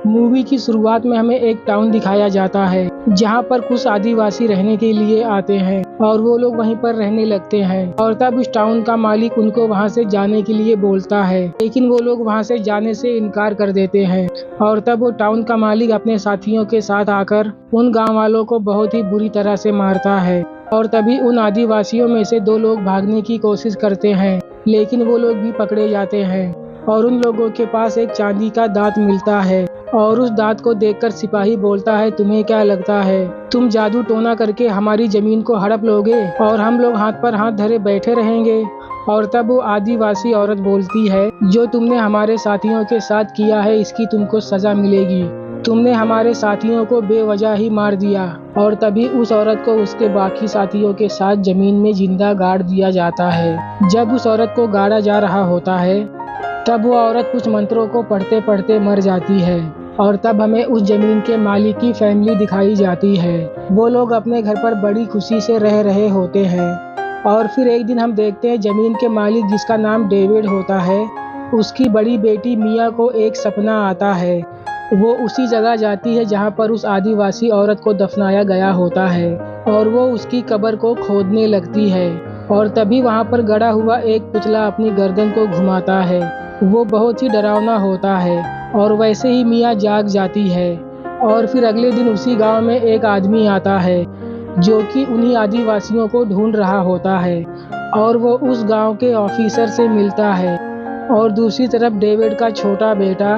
Movie की शुरुआत में हमें एक टाउन दिखाया जाता है जहां पर कुछ आदिवासी रहने के लिए आते हैं और वो लोग वहीं पर रहने लगते हैं। और तब उस टाउन का मालिक उनको वहां से जाने के लिए बोलता है, लेकिन वो लोग वहां से जाने से इनकार कर देते हैं। और तब वो टाउन का मालिक अपने साथियों के साथ आकर उन गाँव वालों को बहुत ही बुरी तरह से मारता है। और तभी उन आदिवासियों में से 2 लोग भागने की कोशिश करते हैं, लेकिन वो लोग भी पकड़े जाते हैं। और उन लोगों के पास एक चांदी का दांत मिलता है और उस दांत को देखकर सिपाही बोलता है, तुम्हें क्या लगता है तुम जादू टोना करके हमारी जमीन को हड़प लोगे और हम लोग हाथ पर हाथ धरे बैठे रहेंगे। और तब वो आदिवासी औरत बोलती है, जो तुमने हमारे साथियों के साथ किया है इसकी तुमको सजा मिलेगी। तुमने हमारे साथियों को बेवजह ही मार दिया। और तभी उस औरत को उसके बाकी साथियों के साथ जमीन में जिंदा गाड़ दिया जाता है। जब उस औरत को गाड़ा जा रहा होता है तब वो औरत कुछ मंत्रों को पढ़ते पढ़ते मर जाती है। और तब हमें उस जमीन के मालिक की फैमिली दिखाई जाती है। वो लोग अपने घर पर बड़ी खुशी से रह रहे होते हैं। और फिर एक दिन हम देखते हैं जमीन के मालिक, जिसका नाम डेविड होता है, उसकी बड़ी बेटी मिया को एक सपना आता है। वो उसी जगह जाती है जहाँ पर उस आदिवासी औरत को दफनाया गया होता है और वो उसकी कब्र को खोदने लगती है। और तभी वहाँ पर गड़ा हुआ एक पुतला अपनी गर्दन को घुमाता है। वो बहुत ही डरावना होता है और वैसे ही मिया जाग जाती है। और फिर अगले दिन उसी गांव में एक आदमी आता है जो कि उन्हीं आदिवासियों को ढूंढ रहा होता है और वो उस गांव के ऑफिसर से मिलता है। और दूसरी तरफ डेविड का छोटा बेटा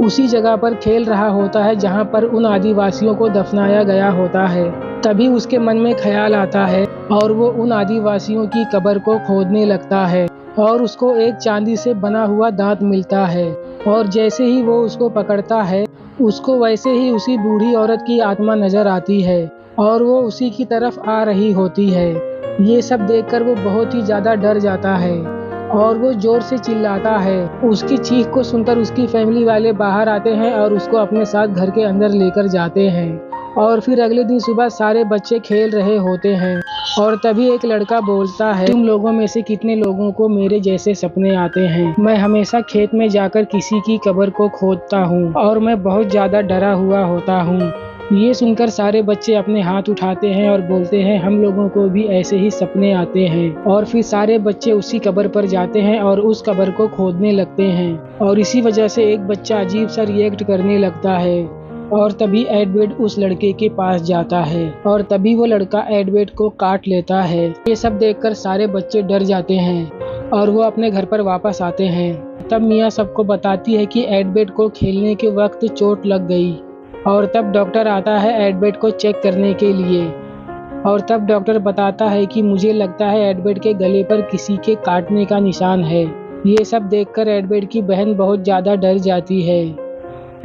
उसी जगह पर खेल रहा होता है जहां पर उन आदिवासियों को दफनाया गया होता है। तभी उसके मन में ख्याल आता है और वो उन आदिवासियों की कब्र को खोदने लगता है और उसको एक चांदी से बना हुआ दांत मिलता है। और जैसे ही वो उसको पकड़ता है, उसको वैसे ही उसी बूढ़ी औरत की आत्मा नजर आती है और वो उसी की तरफ आ रही होती है। ये सब देखकर वो बहुत ही ज्यादा डर जाता है और वो जोर से चिल्लाता है। उसकी चीख को सुनकर उसकी फैमिली वाले बाहर आते हैं और उसको अपने साथ घर के अंदर लेकर जाते हैं। और फिर अगले दिन सुबह सारे बच्चे खेल रहे होते हैं और तभी एक लड़का बोलता है, तुम लोगों में से कितने लोगों को मेरे जैसे सपने आते हैं? मैं हमेशा खेत में जाकर किसी की कब्र को खोदता हूँ और मैं बहुत ज्यादा डरा हुआ होता हूँ। ये सुनकर सारे बच्चे अपने हाथ उठाते हैं और बोलते हैं, हम लोगों को भी ऐसे ही सपने आते हैं। और फिर सारे बच्चे उसी कब्र पर जाते हैं और उस कब्र को खोदने लगते हैं। और इसी वजह से एक बच्चा अजीब सा रिएक्ट करने लगता है। और तभी एडवर्ड उस लड़के के पास जाता है और तभी वो लड़का एडवर्ड को काट लेता है। ये सब देखकर सारे बच्चे डर जाते हैं और वो अपने घर पर वापस आते हैं। तब मिया सबको बताती है कि एडवर्ड को खेलने के वक्त चोट लग गई। और तब डॉक्टर आता है एडवर्ड को चेक करने के लिए। और तब डॉक्टर बताता है कि मुझे लगता है एडवर्ड के गले पर किसी के काटने का निशान है। ये सब देखकर एडवर्ड की बहन बहुत ज़्यादा डर जाती है।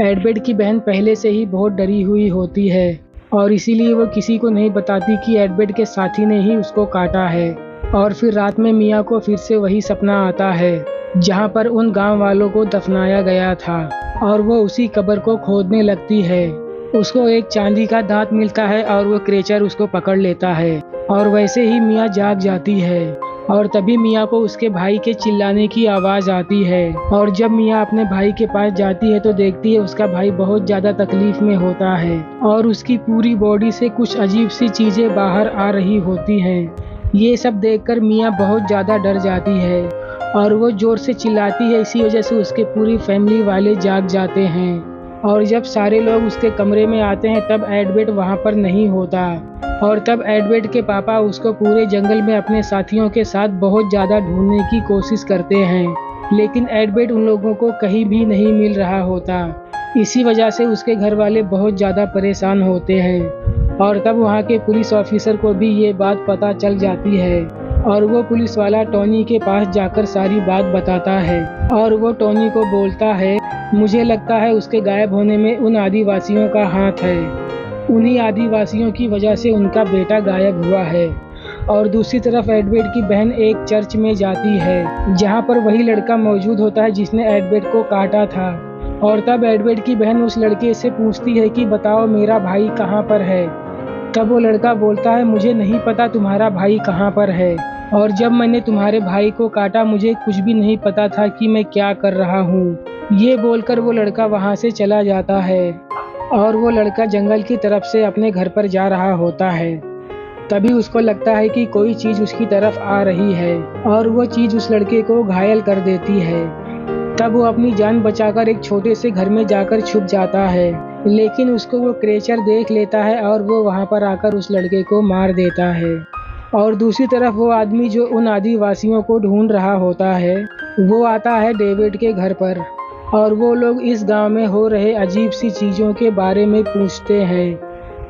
एडवर्ड की बहन पहले से ही बहुत डरी हुई होती है और इसीलिए वो किसी को नहीं बताती कि एडवर्ड के साथी ने ही उसको काटा है। और फिर रात में मिया को फिर से वही सपना आता है जहाँ पर उन गांव वालों को दफनाया गया था और वो उसी कब्र को खोदने लगती है। उसको एक चांदी का दांत मिलता है और वो क्रेचर उसको पकड़ लेता है और वैसे ही मिया जाग जाती है। और तभी मिया को उसके भाई के चिल्लाने की आवाज़ आती है और जब मिया अपने भाई के पास जाती है तो देखती है उसका भाई बहुत ज़्यादा तकलीफ में होता है और उसकी पूरी बॉडी से कुछ अजीब सी चीज़ें बाहर आ रही होती हैं। ये सब देखकर मिया बहुत ज़्यादा डर जाती है और वो ज़ोर से चिल्लाती है। इसी वजह से उसके पूरी फैमिली वाले जाग जाते हैं। और जब सारे लोग उसके कमरे में आते हैं तब एडवर्ड वहाँ पर नहीं होता। और तब एडवर्ड के पापा उसको पूरे जंगल में अपने साथियों के साथ बहुत ज़्यादा ढूंढने की कोशिश करते हैं, लेकिन एडवर्ड उन लोगों को कहीं भी नहीं मिल रहा होता। इसी वजह से उसके घर वाले बहुत ज़्यादा परेशान होते हैं। और तब वहाँ के पुलिस ऑफिसर को भी ये बात पता चल जाती है और वो पुलिस वाला टोनी के पास जाकर सारी बात बताता है। और वो टोनी को बोलता है, मुझे लगता है उसके गायब होने में उन आदिवासियों का हाथ है। उन्हीं आदिवासियों की वजह से उनका बेटा गायब हुआ है। और दूसरी तरफ एडवर्ड की बहन एक चर्च में जाती है जहाँ पर वही लड़का मौजूद होता है जिसने एडवर्ड को काटा था। और तब एडवर्ड की बहन उस लड़के से पूछती है कि बताओ मेरा भाई कहाँ पर है। तब वो लड़का बोलता है, मुझे नहीं पता तुम्हारा भाई कहाँ पर है। और जब मैंने तुम्हारे भाई को काटा मुझे कुछ भी नहीं पता था कि मैं क्या कर रहा हूँ। ये बोलकर वो लड़का वहाँ से चला जाता है और वो लड़का जंगल की तरफ से अपने घर पर जा रहा होता है। तभी उसको लगता है कि कोई चीज़ उसकी तरफ आ रही है और वो चीज़ उस लड़के को घायल कर देती है। तब वो अपनी जान बचाकर एक छोटे से घर में जाकर छुप जाता है, लेकिन उसको वो क्रेचर देख लेता है और वो वहाँ पर आकर उस लड़के को मार देता है। और दूसरी तरफ वो आदमी जो उन आदिवासियों को ढूंढ रहा होता है वो आता है डेविड के घर पर और वो लोग इस गांव में हो रहे अजीब सी चीज़ों के बारे में पूछते हैं।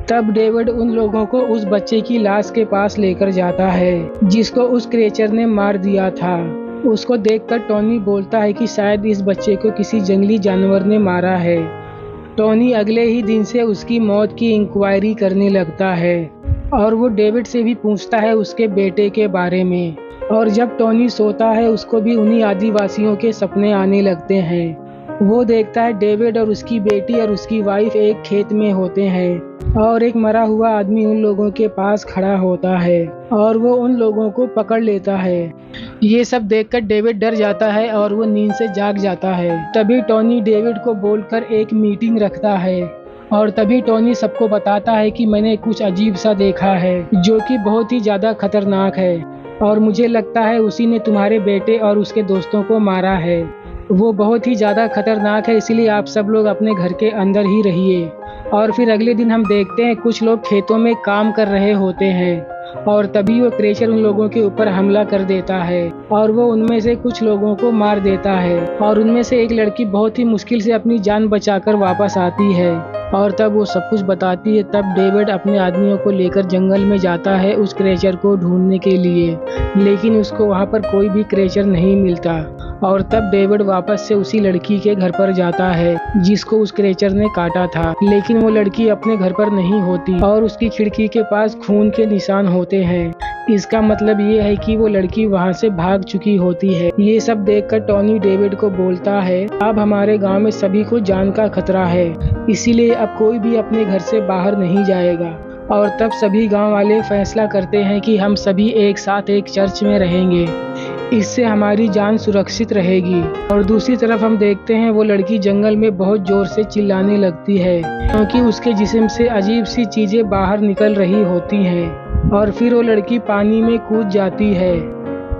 तब डेविड उन लोगों को उस बच्चे की लाश के पास लेकर जाता है जिसको उस क्रेचर ने मार दिया था। उसको देखकर टोनी बोलता है कि शायद इस बच्चे को किसी जंगली जानवर ने मारा है। टोनी अगले ही दिन से उसकी मौत की इंक्वायरी करने लगता है और वो डेविड से भी पूछता है उसके बेटे के बारे में। और जब टोनी सोता है उसको भी उन्हीं आदिवासियों के सपने आने लगते हैं। वो देखता है डेविड और उसकी बेटी और उसकी वाइफ एक खेत में होते हैं और एक मरा हुआ आदमी उन लोगों के पास खड़ा होता है और वो उन लोगों को पकड़ लेता है। ये सब देखकर डेविड डर जाता है और वो नींद से जाग जाता है। तभी टोनी डेविड को बोलकर एक मीटिंग रखता है और तभी टोनी सबको बताता है कि मैंने कुछ अजीब सा देखा है जो कि बहुत ही ज़्यादा खतरनाक है और मुझे लगता है उसी ने तुम्हारे बेटे और उसके दोस्तों को मारा है। वो बहुत ही ज़्यादा खतरनाक है, इसलिए आप सब लोग अपने घर के अंदर ही रहिए। और फिर अगले दिन हम देखते हैं कुछ लोग खेतों में काम कर रहे होते हैं और तभी वो क्रेचर उन लोगों के ऊपर हमला कर देता है और वो उनमें से कुछ लोगों को मार देता है और उनमें से एक लड़की बहुत ही मुश्किल से अपनी जान बचाकर वापस आती है और तब वो सब कुछ बताती है। तब डेविड अपने आदमियों को लेकर जंगल में जाता है उस क्रेचर को ढूंढने के लिए, लेकिन उसको वहाँ पर कोई भी क्रेचर नहीं मिलता। और तब डेविड वापस से उसी लड़की के घर पर जाता है जिसको उस क्रेचर ने काटा था, लेकिन वो लड़की अपने घर पर नहीं होती और उसकी खिड़की के पास खून के निशान होते हैं। इसका मतलब ये है कि वो लड़की वहाँ से भाग चुकी होती है। ये सब देखकर टोनी डेविड को बोलता है अब हमारे गांव में सभी को जान का खतरा है, इसीलिए अब कोई भी अपने घर से बाहर नहीं जाएगा। और तब सभी गांव वाले फैसला करते हैं कि हम सभी एक साथ एक चर्च में रहेंगे, इससे हमारी जान सुरक्षित रहेगी। और दूसरी तरफ हम देखते हैं वो लड़की जंगल में बहुत जोर से चिल्लाने लगती है क्योंकि उसके जिस्म से अजीब सी चीजें बाहर निकल रही होती हैं और फिर वो लड़की पानी में कूद जाती है।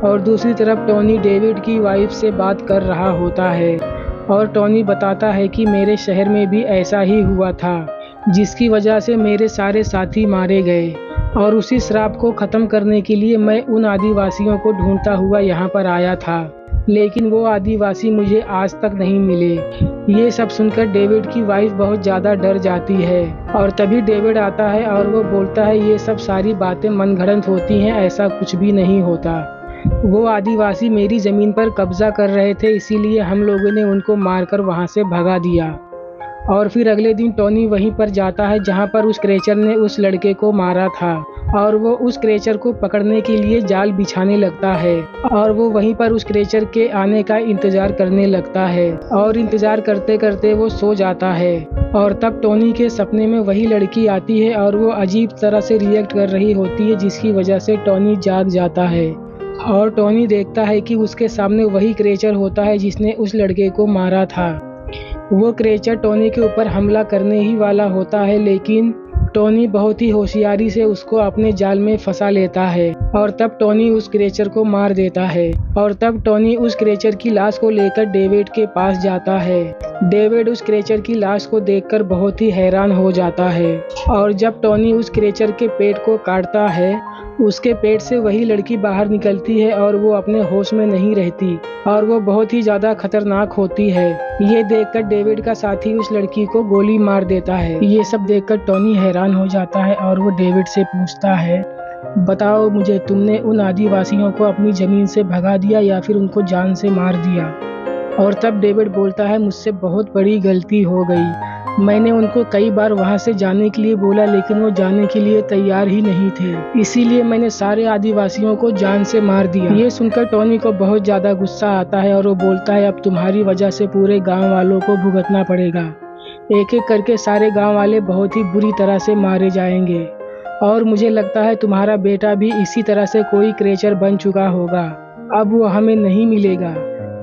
और दूसरी तरफ टोनी डेविड की वाइफ से बात कर रहा होता है और टोनी बताता है कि मेरे शहर में भी ऐसा ही हुआ था जिसकी वजह से मेरे सारे साथी मारे गए और उसी श्राप को ख़त्म करने के लिए मैं उन आदिवासियों को ढूंढता हुआ यहाँ पर आया था, लेकिन वो आदिवासी मुझे आज तक नहीं मिले। ये सब सुनकर डेविड की वाइफ बहुत ज़्यादा डर जाती है और तभी डेविड आता है और वो बोलता है ये सब सारी बातें मनगढ़ंत होती हैं, ऐसा कुछ भी नहीं होता। वो आदिवासी मेरी ज़मीन पर कब्जा कर रहे थे, इसीलिए हम लोगों ने उनको मारकर वहाँ से भगा दिया। और फिर अगले दिन टोनी वहीं पर जाता है जहाँ पर उस क्रेचर ने उस लड़के को मारा था और वो उस क्रेचर को पकड़ने के लिए जाल बिछाने लगता है और वो वहीं पर उस क्रेचर के आने का इंतजार करने लगता है और इंतजार करते करते वो सो जाता है। और तब टोनी के सपने में वही लड़की आती है और वो अजीब तरह से रिएक्ट कर रही होती है जिसकी वजह से टोनी जाग जाता है और टोनी देखता है कि उसके सामने वही क्रेचर होता है जिसने उस लड़के को मारा था। वो क्रेचर टोनी के ऊपर हमला करने ही वाला होता है, लेकिन टोनी बहुत ही होशियारी से उसको अपने जाल में फंसा लेता है और तब टोनी उस क्रेचर को मार देता है। और तब टोनी उस क्रेचर की लाश को लेकर डेविड के पास जाता है। डेविड उस क्रेचर की लाश को देखकर बहुत ही हैरान हो जाता है और जब टोनी उस क्रेचर के पेट को काटता है उसके पेट से वही लड़की बाहर निकलती है और वो अपने होश में नहीं रहती और वो बहुत ही ज़्यादा खतरनाक होती है। ये देखकर डेविड का साथी उस लड़की को गोली मार देता है। ये सब देखकर टोनी हैरान हो जाता है और वो डेविड से पूछता है बताओ मुझे, तुमने उन आदिवासियों को अपनी ज़मीन से भगा दिया या फिर उनको जान से मार दिया? और तब डेविड बोलता है मुझसे बहुत बड़ी गलती हो गई, मैंने उनको कई बार वहाँ से जाने के लिए बोला लेकिन वो जाने के लिए तैयार ही नहीं थे, इसीलिए मैंने सारे आदिवासियों को जान से मार दिया। ये सुनकर टोनी को बहुत ज़्यादा गुस्सा आता है और वो बोलता है अब तुम्हारी वजह से पूरे गांव वालों को भुगतना पड़ेगा। एक एक करके सारे गांव वाले बहुत ही बुरी तरह से मारे जाएंगे। और मुझे लगता है तुम्हारा बेटा भी इसी तरह से कोई क्रिएचर बन चुका होगा। अब वो हमें नहीं मिलेगा।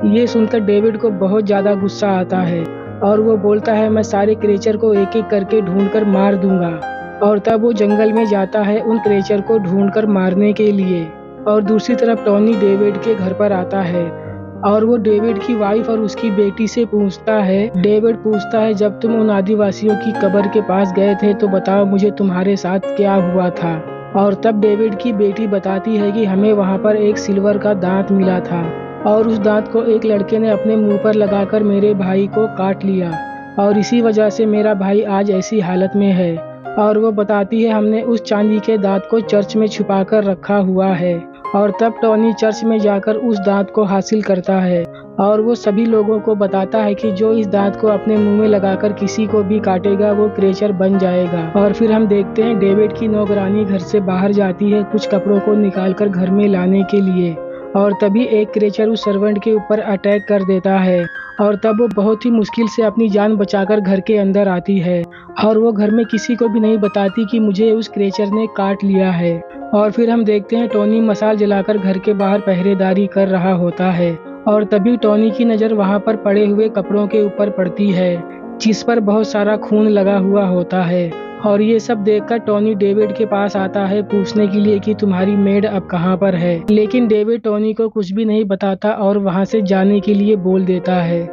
ये सुनकर डेविड को बहुत ज़्यादा गुस्सा आता है और वो बोलता है मैं सारे क्रिएचर को एक एक करके ढूंढकर मार दूंगा। और तब वो जंगल में जाता है उन क्रिएचर को ढूंढकर मारने के लिए। और दूसरी तरफ टॉनी डेविड के घर पर आता है और वो डेविड की वाइफ और उसकी बेटी से पूछता है। डेविड पूछता है जब तुम उन आदिवासियों की कब्र के पास गए थे तो बताओ मुझे तुम्हारे साथ क्या हुआ था। और तब डेविड की बेटी बताती है कि हमें वहाँ पर एक सिल्वर का दांत मिला था और उस दांत को एक लड़के ने अपने मुंह पर लगाकर मेरे भाई को काट लिया और इसी वजह से मेरा भाई आज ऐसी हालत में है। और वो बताती है हमने उस चांदी के दांत को चर्च में छुपा कर रखा हुआ है। और तब टॉनी चर्च में जाकर उस दांत को हासिल करता है और वो सभी लोगों को बताता है कि जो इस दांत को अपने मुंह में लगाकर किसी को भी काटेगा वो क्रिएचर बन जाएगा। और फिर हम देखते हैं डेविड की नौकरानी घर से बाहर जाती है कुछ कपड़ों को निकालकर घर में लाने के लिए। और तभी एक क्रिएचर उस सर्वेंट के ऊपर अटैक कर देता है और तब वो बहुत ही मुश्किल से अपनी जान बचाकर घर के अंदर आती है और वो घर में किसी को भी नहीं बताती कि मुझे उस क्रिएचर ने काट लिया है। और फिर हम देखते हैं टॉनी मसाल जलाकर घर के बाहर पहरेदारी कर रहा होता है और तभी टॉनी की नज़र वहाँ पर पड़े हुए कपड़ों के ऊपर पड़ती है जिस पर बहुत सारा खून लगा हुआ होता है। और ये सब देखकर टॉनी डेविड के पास आता है पूछने के लिए कि तुम्हारी मेड अब कहाँ पर है। लेकिन डेविड टॉनी को कुछ भी नहीं बताता और वहाँ से जाने के लिए बोल देता है।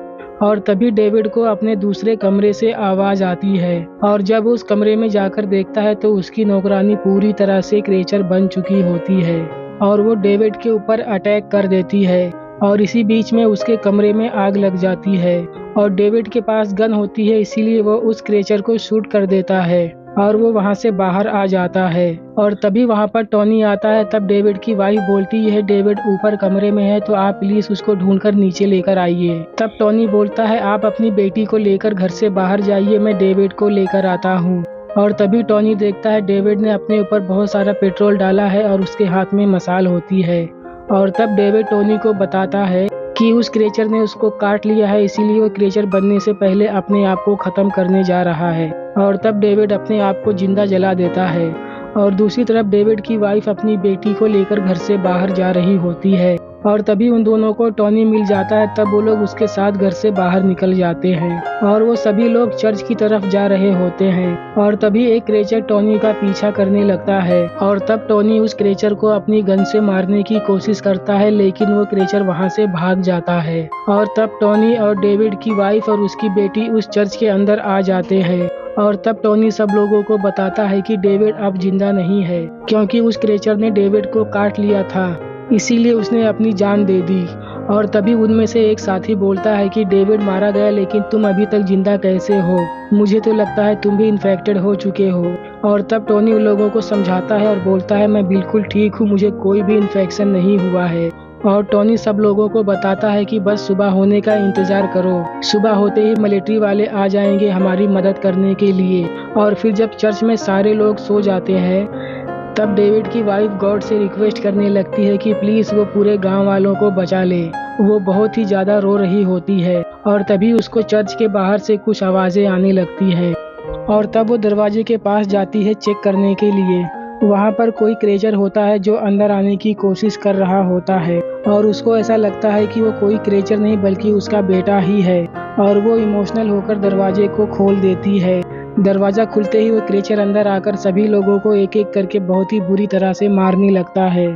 और तभी डेविड को अपने दूसरे कमरे से आवाज आती है और जब उस कमरे में जाकर देखता है तो उसकी नौकरानी पूरी तरह से क्रिएचर बन चुकी होती है और वो डेविड के ऊपर अटैक कर देती है। और इसी बीच में उसके कमरे में आग लग जाती है और डेविड के पास गन होती है इसीलिए वो उस क्रिएचर को शूट कर देता है और वो वहाँ से बाहर आ जाता है। और तभी वहाँ पर टॉनी आता है। तब डेविड की वाइफ बोलती है डेविड ऊपर कमरे में है तो आप प्लीज उसको ढूंढकर नीचे लेकर आइए। तब टॉनी बोलता है आप अपनी बेटी को लेकर घर से बाहर जाइए मैं डेविड को लेकर आता हूँ। और तभी टॉनी देखता है डेविड ने अपने ऊपर बहुत सारा पेट्रोल डाला है और उसके हाथ में मसाल होती है। और तब डेविड टॉनी को बताता है कि उस क्रिएचर ने उसको काट लिया है इसीलिए वो क्रिएचर बनने से पहले अपने आप को खत्म करने जा रहा है। और तब डेविड अपने आप को जिंदा जला देता है। और दूसरी तरफ डेविड की वाइफ अपनी बेटी को लेकर घर से बाहर जा रही होती है और तभी उन दोनों को टॉनी मिल जाता है। तब वो लोग उसके साथ घर से बाहर निकल जाते हैं और वो सभी लोग चर्च की तरफ जा रहे होते हैं। और तभी एक क्रिएचर टॉनी का पीछा करने लगता है और तब टॉनी उस क्रिएचर को अपनी गन से मारने की कोशिश करता है लेकिन वो क्रिएचर वहाँ से भाग जाता है। और तब टॉनी और डेविड की वाइफ और उसकी बेटी उस चर्च के अंदर आ जाते हैं और तब टॉनी सब लोगों को बताता है कि डेविड अब जिंदा नहीं है क्योंकि उस क्रिएचर ने डेविड को काट लिया था इसीलिए उसने अपनी जान दे दी। और तभी उनमें से एक साथी बोलता है कि डेविड मारा गया लेकिन तुम अभी तक जिंदा कैसे हो, मुझे तो लगता है तुम भी इन्फेक्टेड हो चुके हो। और तब टॉनी उन लोगों को समझाता है और बोलता है मैं बिल्कुल ठीक हूँ, मुझे कोई भी इन्फेक्शन नहीं हुआ है। और टॉनी सब लोगों को बताता है कि बस सुबह होने का इंतजार करो, सुबह होते ही मिलिट्री वाले आ जाएंगे हमारी मदद करने के लिए। और फिर जब चर्च में सारे लोग सो जाते हैं तब डेविड की वाइफ गॉड से रिक्वेस्ट करने लगती है कि प्लीज वो पूरे गांव वालों को बचा ले। वो बहुत ही ज्यादा रो रही होती है और तभी उसको चर्च के बाहर से कुछ आवाजें आने लगती है और तब वो दरवाजे के पास जाती है चेक करने के लिए। वहाँ पर कोई क्रिएचर होता है जो अंदर आने की कोशिश कर रहा होता है और उसको ऐसा लगता है कि वो कोई क्रिएचर नहीं बल्कि उसका बेटा ही है और वो इमोशनल होकर दरवाजे को खोल देती है। दरवाजा खुलते ही वो क्रिएचर अंदर आकर सभी लोगों को एक एक करके बहुत ही बुरी तरह से मारने लगता है।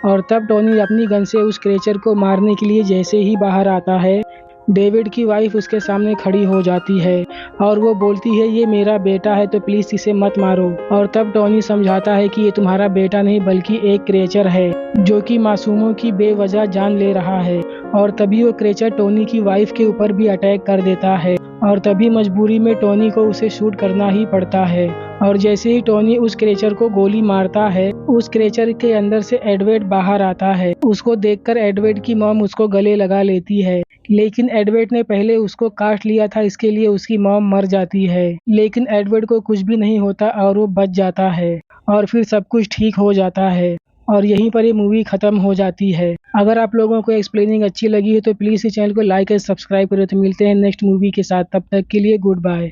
और तब टॉनी अपनी गन से उस क्रिएचर को मारने के लिए जैसे ही बाहर आता है डेविड की वाइफ उसके सामने खड़ी हो जाती है और वो बोलती है ये मेरा बेटा है तो प्लीज इसे मत मारो। और तब टॉनी समझाता है कि ये तुम्हारा बेटा नहीं बल्कि एक क्रिएचर है जो कि मासूमों की बेवजह जान ले रहा है। और तभी वो क्रिएचर टॉनी की वाइफ के ऊपर भी अटैक कर देता है और तभी मजबूरी में टॉनी को उसे शूट करना ही पड़ता है। और जैसे ही टॉनी उस क्रिएचर को गोली मारता है उस क्रिएचर के अंदर से एडवर्ड बाहर आता है। उसको देखकर एडवर्ड की मॉम उसको गले लगा लेती है लेकिन एडवर्ड ने पहले उसको काट लिया था इसके लिए उसकी मॉम मर जाती है लेकिन एडवर्ड को कुछ भी नहीं होता और वो बच जाता है और फिर सब कुछ ठीक हो जाता है और यहीं पर ये मूवी खत्म हो जाती है। अगर आप लोगों को एक्सप्लेनिंग अच्छी लगी है तो प्लीज इस चैनल को लाइक और सब्सक्राइब करें। तो मिलते हैं नेक्स्ट मूवी के साथ, तब तक के लिए गुड बाय।